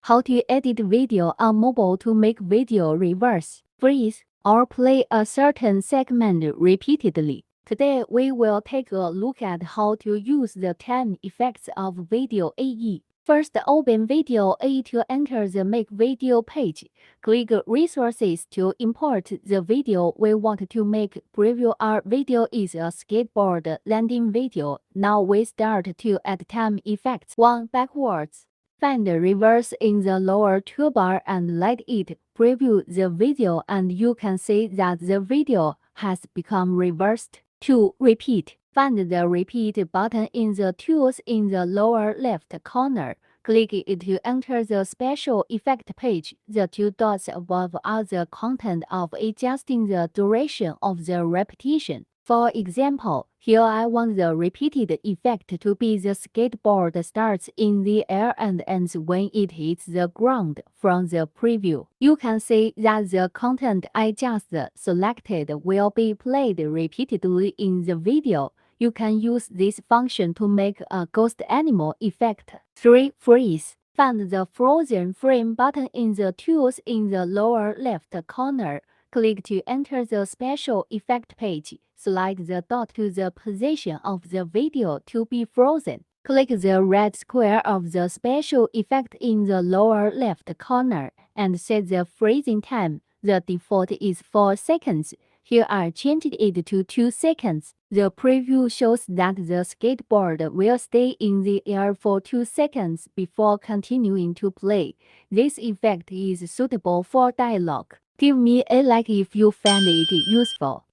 How to edit video on mobile to make video reverse, freeze, or play a certain segment repeatedly. Today, we will take a look at how to use the time effects of VideoAE. First, open VideoAE to enter the Make Video page. Click Resources to import the video we want to make. Preview our video is a skateboard landing video. Now we start to add time effects. 1. Backwards. Find reverse in the lower toolbar and let it preview the video, and you can see that the video has become reversed. 2. Repeat. Find the repeat button in the tools in the lower left corner. Click it to enter the special effect page. The two dots above are the content of adjusting the duration of the repetition. For example, here I want the repeated effect to be the skateboard starts in the air and ends when it hits the ground from the preview. You can see that the content I just selected will be played repeatedly in the video. You can use this function to make a ghost animal effect. 3. Freeze. Find the frozen frame button in the tools in the lower left corner. Click to enter the special effect page. Slide the dot to the position of the video to be frozen. Click the red square of the special effect in the lower left corner and set the freezing time. The default is 4 seconds. Here I changed it to 2 seconds. The preview shows that the skateboard will stay in the air for 2 seconds before continuing to play. This effect is suitable for dialogue. Give me a like if you found it useful.